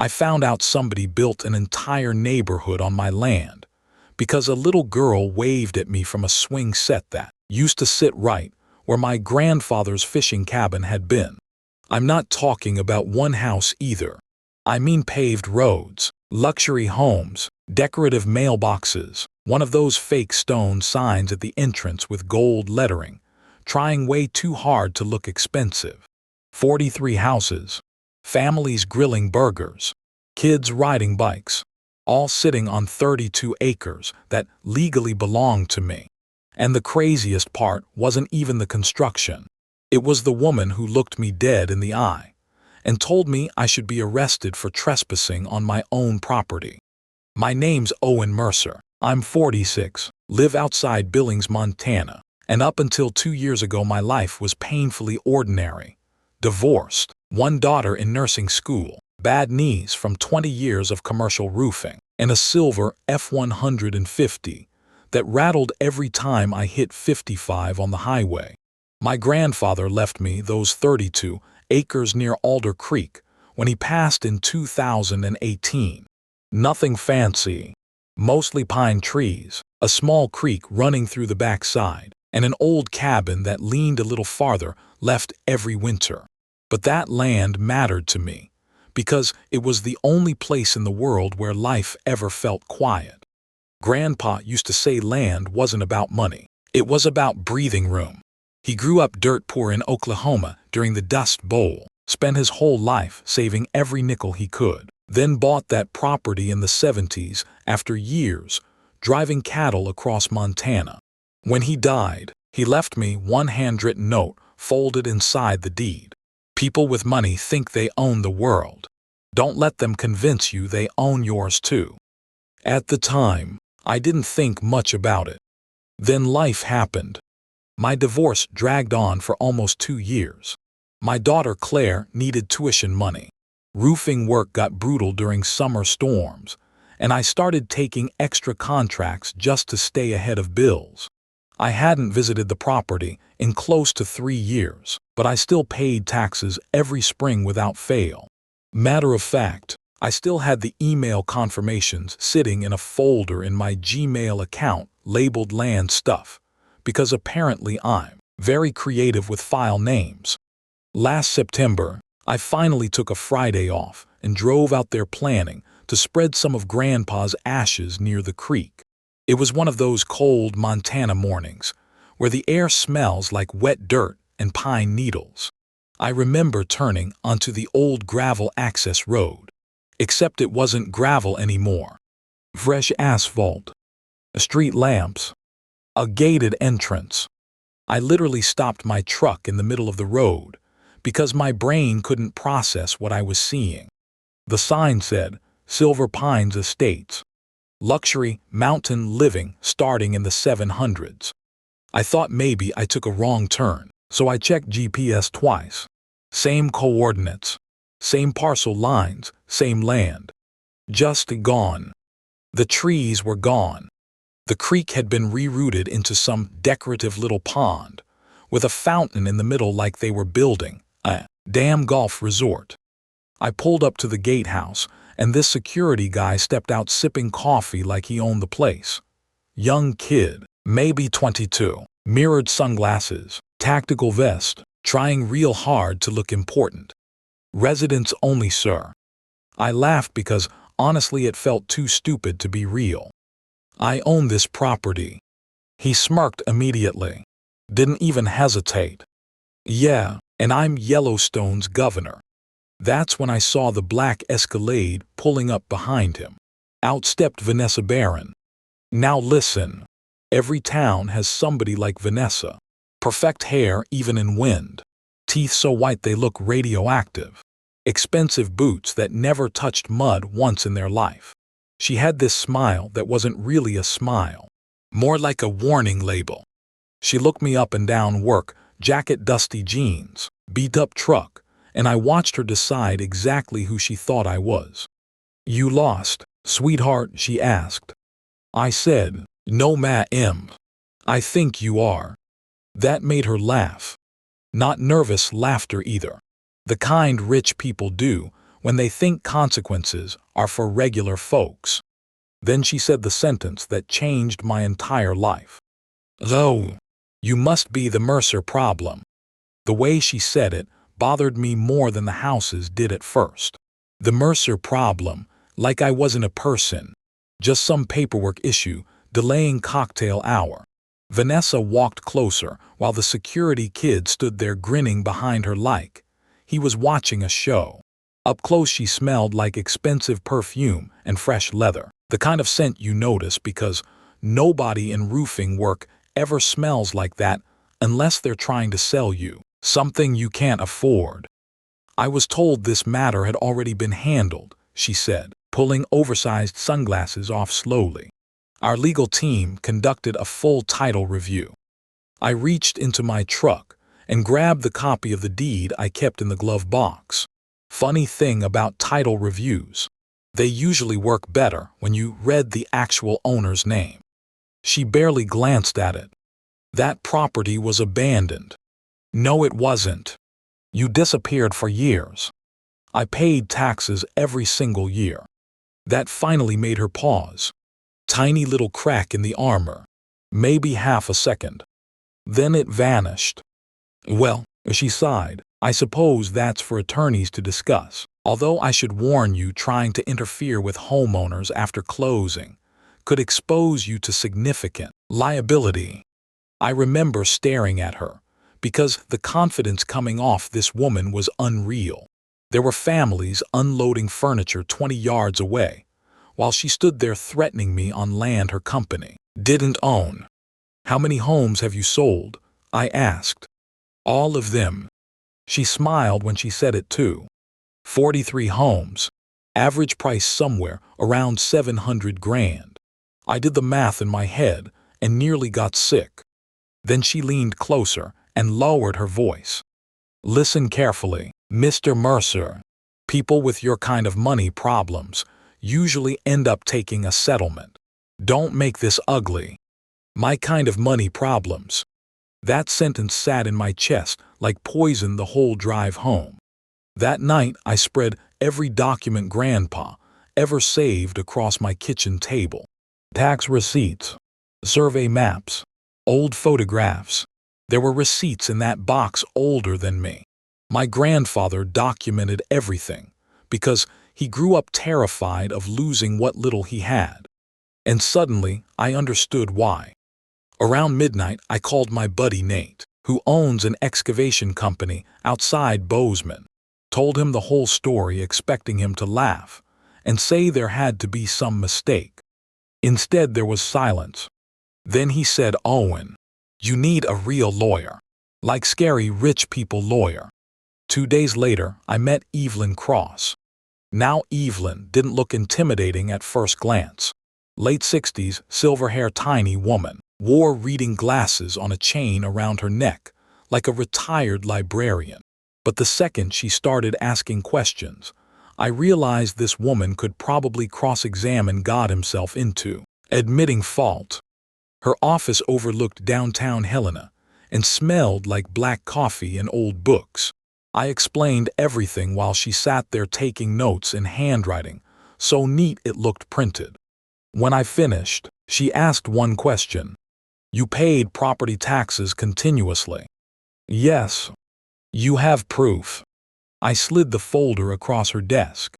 I found out somebody built an entire neighborhood on my land because a little girl waved at me from a swing set that used to sit right where my grandfather's fishing cabin had been. I'm not talking about one house either. I mean paved roads, luxury homes, decorative mailboxes, one of those fake stone signs at the entrance with gold lettering, trying way too hard to look expensive. 43 houses, families grilling burgers, kids riding bikes, all sitting on 32 acres that legally belonged to me. And the craziest part wasn't even the construction. It was the woman who looked me dead in the eye and told me I should be arrested for trespassing on my own property. My name's Owen Mercer. I'm 46, live outside Billings, Montana, and up until 2 years ago my life was painfully ordinary. Divorced, one daughter in nursing school, bad knees from 20 years of commercial roofing, and a silver F-150 that rattled every time I hit 55 on the highway. My grandfather left me those 32 acres near Alder Creek when he passed in 2018. Nothing fancy, mostly pine trees, a small creek running through the backside, and an old cabin that leaned a little farther left every winter. But that land mattered to me because it was the only place in the world where life ever felt quiet. Grandpa used to say land wasn't about money. It was about breathing room. He grew up dirt poor in Oklahoma during the Dust Bowl, spent his whole life saving every nickel he could, then bought that property in the 70s after years driving cattle across Montana. When he died, he left me one handwritten note folded inside the deed. People with money think they own the world. Don't let them convince you they own yours too. At the time, I didn't think much about it. Then life happened. My divorce dragged on for almost 2 years. My daughter Claire needed tuition money. Roofing work got brutal during summer storms, and I started taking extra contracts just to stay ahead of bills. I hadn't visited the property in close to 3 years, but I still paid taxes every spring without fail. Matter of fact, I still had the email confirmations sitting in a folder in my Gmail account labeled land stuff, because apparently I'm very creative with file names. Last September, I finally took a Friday off and drove out there planning to spread some of Grandpa's ashes near the creek. It was one of those cold Montana mornings where the air smells like wet dirt and pine needles. I remember turning onto the old gravel access road, except it wasn't gravel anymore. Fresh asphalt, street lamps, a gated entrance. I literally stopped my truck in the middle of the road because my brain couldn't process what I was seeing. The sign said, Silver Pines Estates, luxury mountain living starting in the 700s. I thought maybe I took a wrong turn, so I checked GPS twice. Same coordinates, same parcel lines, same land. Just gone. The trees were gone. The creek had been rerouted into some decorative little pond, with a fountain in the middle like they were building a damn golf resort. I pulled up to the gatehouse, and this security guy stepped out sipping coffee like he owned the place. Young kid, maybe 22, mirrored sunglasses, tactical vest, trying real hard to look important. Residents only, sir. I laughed because, honestly, it felt too stupid to be real. I own this property. He smirked immediately. Didn't even hesitate. Yeah, and I'm Yellowstone's governor. That's when I saw the black Escalade pulling up behind him. Out stepped Vanessa Barron. Now listen. Every town has somebody like Vanessa. Perfect hair even in wind. Teeth so white they look radioactive. Expensive boots that never touched mud once in their life. She had this smile that wasn't really a smile. More like a warning label. She looked me up and down, work, jacket, dusty jeans, beat-up truck, and I watched her decide exactly who she thought I was. You lost, sweetheart, she asked. I said, no ma'am. I think you are. That made her laugh. Not nervous laughter either. The kind rich people do when they think consequences are for regular folks. Then she said the sentence that changed my entire life. "Oh, you must be the Mercer problem." The way she said it bothered me more than the houses did at first. The Mercer problem, like I wasn't a person, just some paperwork issue delaying cocktail hour. Vanessa walked closer while the security kid stood there grinning behind her like he was watching a show. Up close she smelled like expensive perfume and fresh leather, the kind of scent you notice because nobody in roofing work ever smells like that unless they're trying to sell you something you can't afford. "I was told this matter had already been handled," she said, pulling oversized sunglasses off slowly. "Our legal team conducted a full title review." I reached into my truck and grabbed the copy of the deed I kept in the glove box. Funny thing about title reviews, they usually work better when you read the actual owner's name. She barely glanced at it. "That property was abandoned." "No, it wasn't. You disappeared for years. I paid taxes every single year." That finally made her pause. Tiny little crack in the armor. Maybe half a second. Then it vanished. "Well," she sighed, "I suppose that's for attorneys to discuss. Although I should warn you, trying to interfere with homeowners after closing could expose you to significant liability." I remember staring at her, because the confidence coming off this woman was unreal. There were families unloading furniture 20 yards away, while she stood there threatening me on land her company didn't own. "How many homes have you sold?" I asked. "All of them." She smiled when she said it too. 43 homes. Average price somewhere around 700 grand. I did the math in my head and nearly got sick. Then she leaned closer and lowered her voice. "Listen carefully, Mr. Mercer. People with your kind of money problems usually end up taking a settlement. Don't make this ugly. My kind of money problems." That sentence sat in my chest like poison the whole drive home. That night I spread every document Grandpa ever saved across my kitchen table. Tax receipts, survey maps, old photographs. There were receipts in that box older than me. My grandfather documented everything because he grew up terrified of losing what little he had. And suddenly I understood why. Around midnight I called my buddy Nate, who owns an excavation company outside Bozeman. Told him the whole story, expecting him to laugh and say there had to be some mistake. Instead there was silence. Then he said, "Owen, you need a real lawyer. Like scary rich people lawyer." 2 days later I met Evelyn Cross. Now Evelyn didn't look intimidating at first glance. Late 60s, silver hair, tiny woman, wore reading glasses on a chain around her neck, like a retired librarian. But the second she started asking questions, I realized this woman could probably cross-examine God himself into admitting fault. Her office overlooked downtown Helena and smelled like black coffee and old books. I explained everything while she sat there taking notes in handwriting so neat it looked printed. When I finished, she asked one question. "You paid property taxes continuously?" "Yes." "You have proof?" I slid the folder across her desk.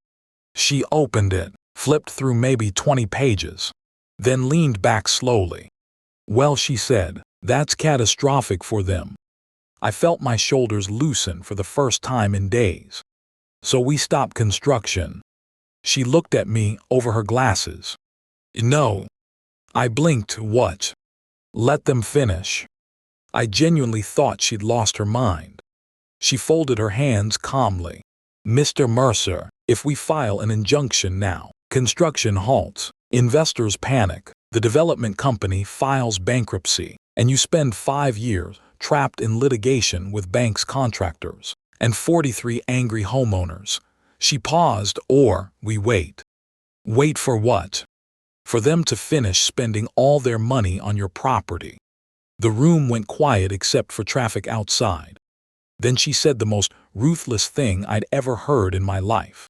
She opened it, flipped through maybe 20 pages, then leaned back slowly. "Well," she said, "that's catastrophic for them." I felt my shoulders loosen for the first time in days. "So we stopped construction." She looked at me over her glasses. "No." I blinked. "What?" "Let them finish." I genuinely thought she'd lost her mind. She folded her hands calmly. "Mr. Mercer, if we file an injunction now, construction halts, investors panic, the development company files bankruptcy, and you spend 5 years trapped in litigation with banks, contractors, and 43 angry homeowners." She paused. "Or we wait." "Wait for what?" "For them to finish spending all their money on your property." The room went quiet except for traffic outside. Then she said the most ruthless thing I'd ever heard in my life.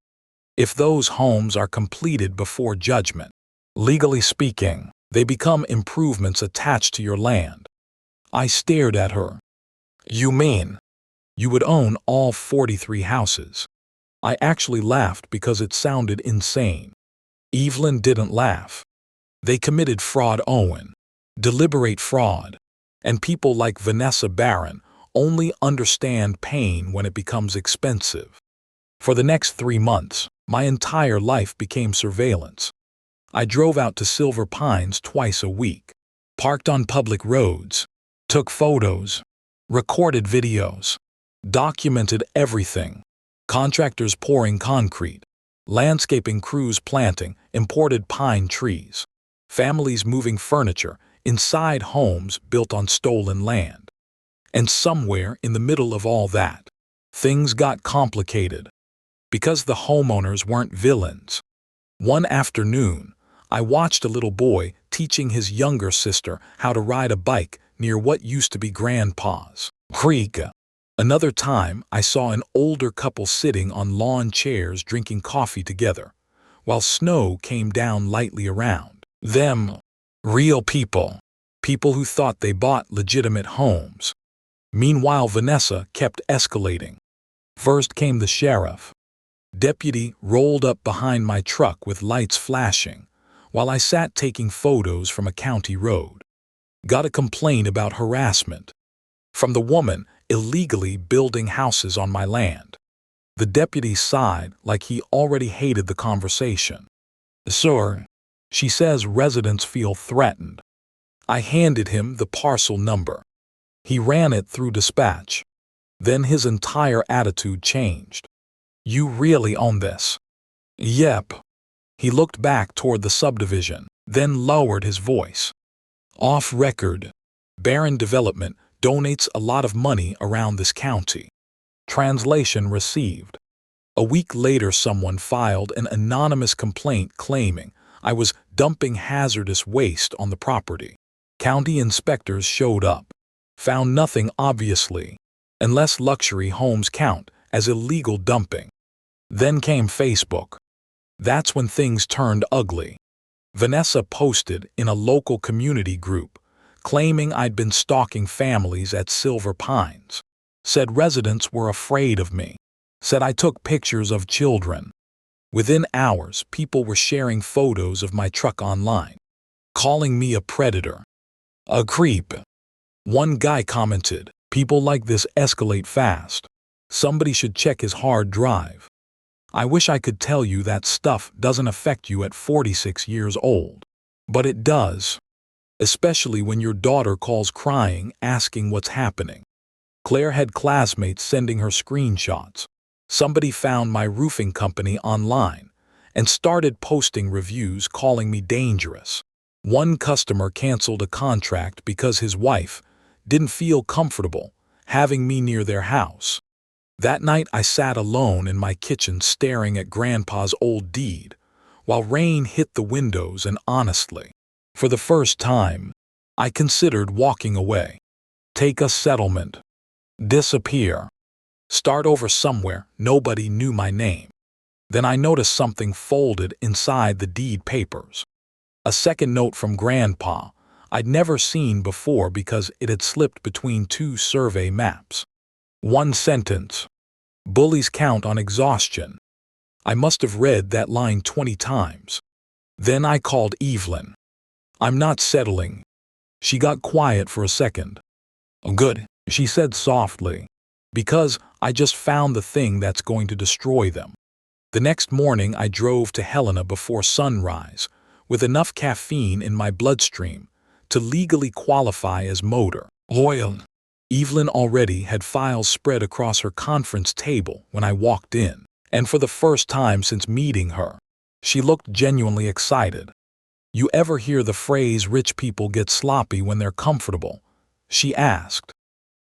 if those homes are completed before judgment. Legally speaking, they become improvements attached to your land. I stared at her. You mean you would own all 43 houses? I actually laughed because it sounded insane. Evelyn didn't laugh. They committed fraud, Owen. Deliberate fraud. And people like Vanessa Barron only understand pain when it becomes expensive. For the next 3 months, my entire life became surveillance. I drove out to Silver Pines twice a week, parked on public roads, took photos, recorded videos, documented everything. Contractors pouring concrete, landscaping crews planting imported pine trees, families moving furniture inside homes built on stolen land. And somewhere in the middle of all that, things got complicated. Because the homeowners weren't villains. One afternoon, I watched a little boy teaching his younger sister how to ride a bike near what used to be Grandpa's creek. Another time, I saw an older couple sitting on lawn chairs drinking coffee together, while snow came down lightly around them. Real people. People who thought they bought legitimate homes. Meanwhile, Vanessa kept escalating. First came the sheriff. Deputy rolled up behind my truck with lights flashing, while I sat taking photos from a county road. Got a complaint about harassment from the woman illegally building houses on my land. The deputy sighed like he already hated the conversation. Sir, she says residents feel threatened. I handed him the parcel number. He ran it through dispatch. Then his entire attitude changed. You really own this? Yep. He looked back toward the subdivision, then lowered his voice. Off record, Barron Development donates a lot of money around this county. Translation received. A week later, someone filed an anonymous complaint claiming I was dumping hazardous waste on the property. County inspectors showed up. Found nothing, obviously, unless luxury homes count as illegal dumping. Then came Facebook. That's when things turned ugly. Vanessa posted in a local community group, claiming I'd been stalking families at Silver Pines. Said residents were afraid of me. Said I took pictures of children. Within hours, people were sharing photos of my truck online, calling me a predator. A creep. One guy commented, people like this escalate fast. Somebody should check his hard drive. I wish I could tell you that stuff doesn't affect you at 46 years old. But it does. Especially when your daughter calls crying asking what's happening. Claire had classmates sending her screenshots. Somebody found my roofing company online and started posting reviews calling me dangerous. One customer canceled a contract because his wife didn't feel comfortable having me near their house. That night I sat alone in my kitchen staring at Grandpa's old deed, while rain hit the windows, and honestly, for the first time, I considered walking away. Take a settlement. Disappear. Start over somewhere nobody knew my name. Then I noticed something folded inside the deed papers. A second note from Grandpa I'd never seen before because it had slipped between 2 survey maps. One sentence. Bullies count on exhaustion. I must have read that line 20 times. Then I called Evelyn. I'm not settling. She got quiet for a second. Good, she said softly. Because I just found the thing that's going to destroy them. The next morning I drove to Helena before sunrise, with enough caffeine in my bloodstream to legally qualify as motor oil. Evelyn already had files spread across her conference table when I walked in, and for the first time since meeting her, she looked genuinely excited. You ever hear the phrase rich people get sloppy when they're comfortable? She asked.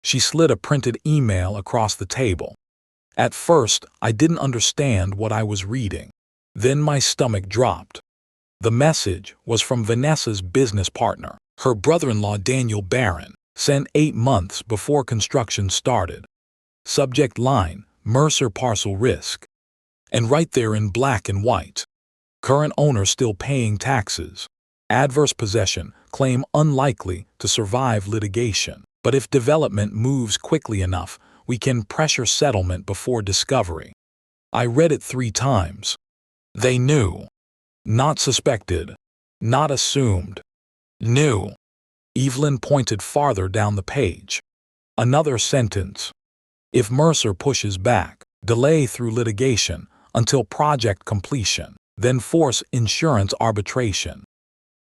She slid a printed email across the table. At first, I didn't understand what I was reading. Then my stomach dropped. The message was from Vanessa's business partner, her brother-in-law Daniel Barron, sent 8 months before construction started. Subject line, Mercer Parcel Risk. And right there in black and white. Current owner still paying taxes. Adverse possession, claim unlikely to survive litigation. But if development moves quickly enough, we can pressure settlement before discovery. I read it 3 times. They knew. Not suspected. Not assumed. Knew. Evelyn pointed farther down the page. Another sentence. If Mercer pushes back, delay through litigation until project completion, then force insurance arbitration.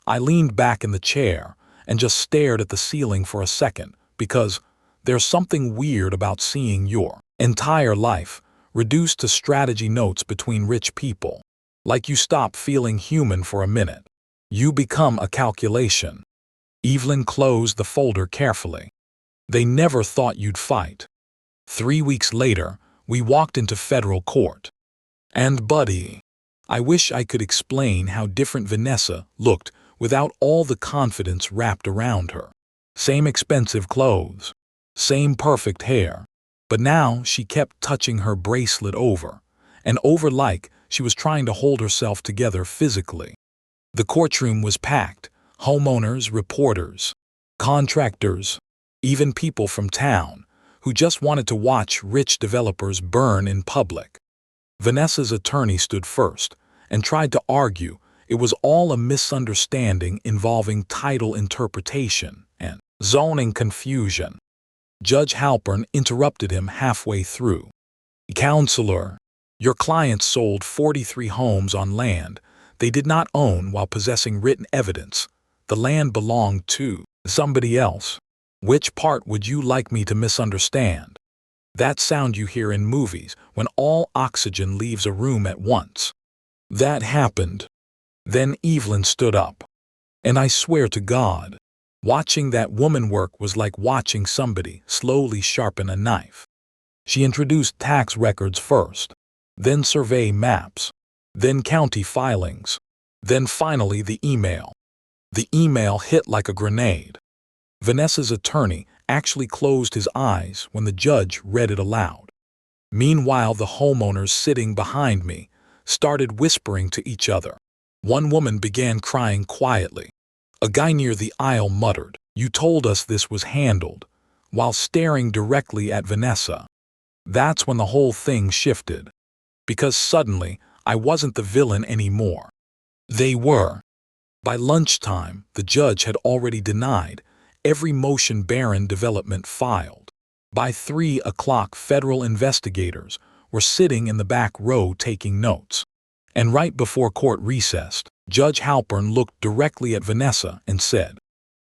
I leaned back in the chair and just stared at the ceiling for a second because there's something weird about seeing your entire life reduced to strategy notes between rich people. Like you stop feeling human for a minute. You become a calculation. Evelyn closed the folder carefully. They never thought you'd fight. 3 weeks later, we walked into federal court. And buddy, I wish I could explain how different Vanessa looked without all the confidence wrapped around her. Same expensive clothes, same perfect hair, but now she kept touching her bracelet over and over like she was trying to hold herself together physically. The courtroom was packed, homeowners, reporters, contractors, even people from town who just wanted to watch rich developers burn in public. Vanessa's attorney stood first and tried to argue it was all a misunderstanding involving title interpretation and zoning confusion. Judge Halpern interrupted him halfway through. Counselor, your client sold 43 homes on land they did not own while possessing written evidence. The land belonged to somebody else. Which part would you like me to misunderstand? That sound you hear in movies when all oxygen leaves a room at once. That happened. Then Evelyn stood up. And I swear to God, watching that woman work was like watching somebody slowly sharpen a knife. She introduced tax records first, then survey maps, then county filings, then finally the email. The email hit like a grenade. Vanessa's attorney actually closed his eyes when the judge read it aloud. Meanwhile, the homeowners sitting behind me started whispering to each other. One woman began crying quietly. A guy near the aisle muttered, "You told us this was handled," while staring directly at Vanessa. That's when the whole thing shifted. Because suddenly, I wasn't the villain anymore. They were. By lunchtime, the judge had already denied every motion Barron development filed. By 3 o'clock, federal investigators were sitting in the back row taking notes. And right before court recessed, Judge Halpern looked directly at Vanessa and said,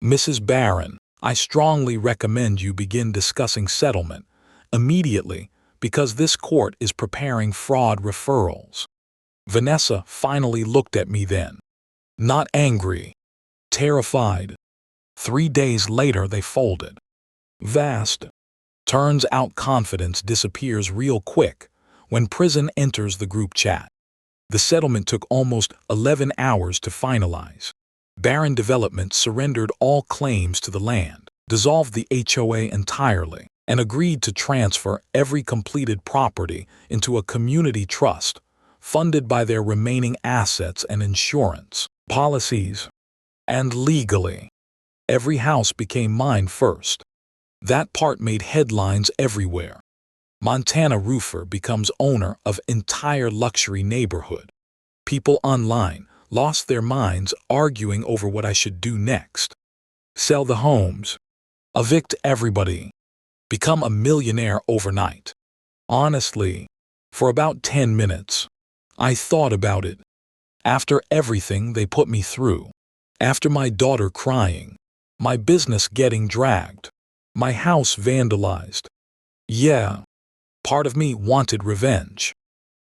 "Mrs. Barron, I strongly recommend you begin discussing settlement immediately because this court is preparing fraud referrals." Vanessa finally looked at me then. Not angry, terrified. 3 days later, they folded. Vast. Turns out confidence disappears real quick when prison enters the group chat. The settlement took almost 11 hours to finalize. Barron Development surrendered all claims to the land, dissolved the HOA entirely, and agreed to transfer every completed property into a community trust, funded by their remaining assets and insurance policies. And legally, every house became mine first. That part made headlines everywhere. Montana roofer becomes owner of entire luxury neighborhood. People online lost their minds arguing over what I should do next. Sell the homes. Evict everybody. Become a millionaire overnight. Honestly, for about 10 minutes, I thought about it. After everything they put me through, after my daughter crying, my business getting dragged, my house vandalized. Yeah, part of me wanted revenge.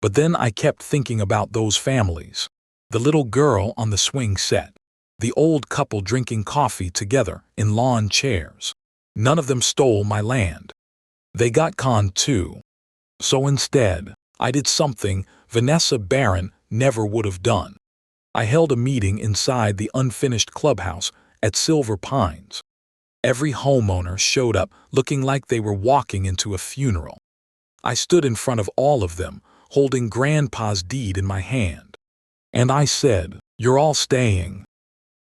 But then I kept thinking about those families. The little girl on the swing set. The old couple drinking coffee together in lawn chairs. None of them stole my land. They got conned too. So instead, I did something Vanessa Barron never would have done. I held a meeting inside the unfinished clubhouse at Silver Pines. Every homeowner showed up looking like they were walking into a funeral. I stood in front of all of them, holding Grandpa's deed in my hand. And I said, "You're all staying."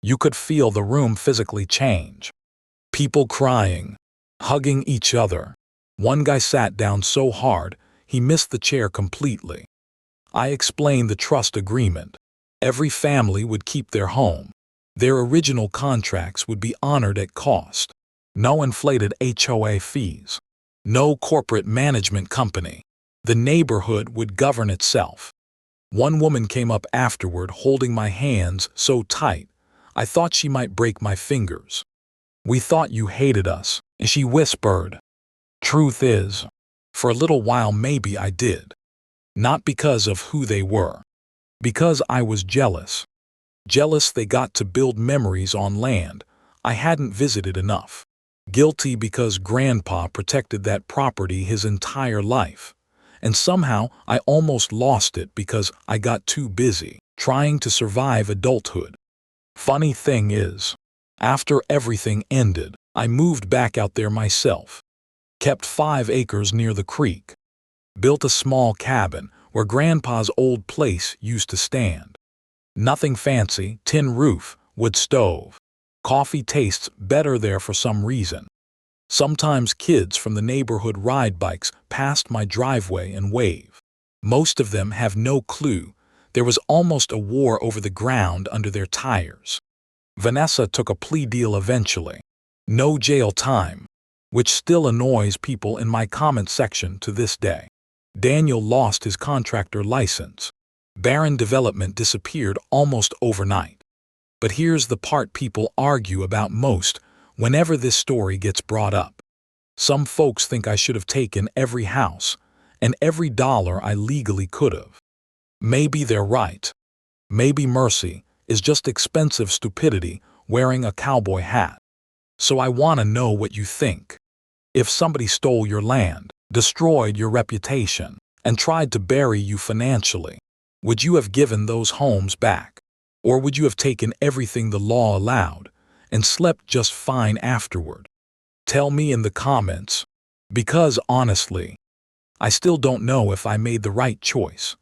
You could feel the room physically change. People crying, hugging each other. One guy sat down so hard, he missed the chair completely. I explained the trust agreement. Every family would keep their home. Their original contracts would be honored at cost. No inflated HOA fees. No corporate management company. The neighborhood would govern itself. One woman came up afterward holding my hands so tight, I thought she might break my fingers. "We thought you hated us," she whispered. Truth is, for a little while maybe I did. Not because of who they were. Because I was jealous. Jealous they got to build memories on land I hadn't visited enough. Guilty because Grandpa protected that property his entire life. And somehow I almost lost it because I got too busy trying to survive adulthood. Funny thing is, after everything ended, I moved back out there myself. Kept 5 acres near the creek. Built a small cabin where Grandpa's old place used to stand. Nothing fancy, tin roof, wood stove. Coffee tastes better there for some reason. Sometimes kids from the neighborhood ride bikes past my driveway and wave. Most of them have no clue there was almost a war over the ground under their tires. Vanessa took a plea deal eventually. No jail time, which still annoys people in my comment section to this day. Daniel lost his contractor license. Barren development disappeared almost overnight. But here's the part people argue about most whenever this story gets brought up. Some folks think I should have taken every house and every dollar I legally could have. Maybe they're right. Maybe mercy is just expensive stupidity wearing a cowboy hat. So I want to know what you think. If somebody stole your land, destroyed your reputation, and tried to bury you financially, would you have given those homes back? Or would you have taken everything the law allowed and slept just fine afterward? Tell me in the comments. Because honestly, I still don't know if I made the right choice.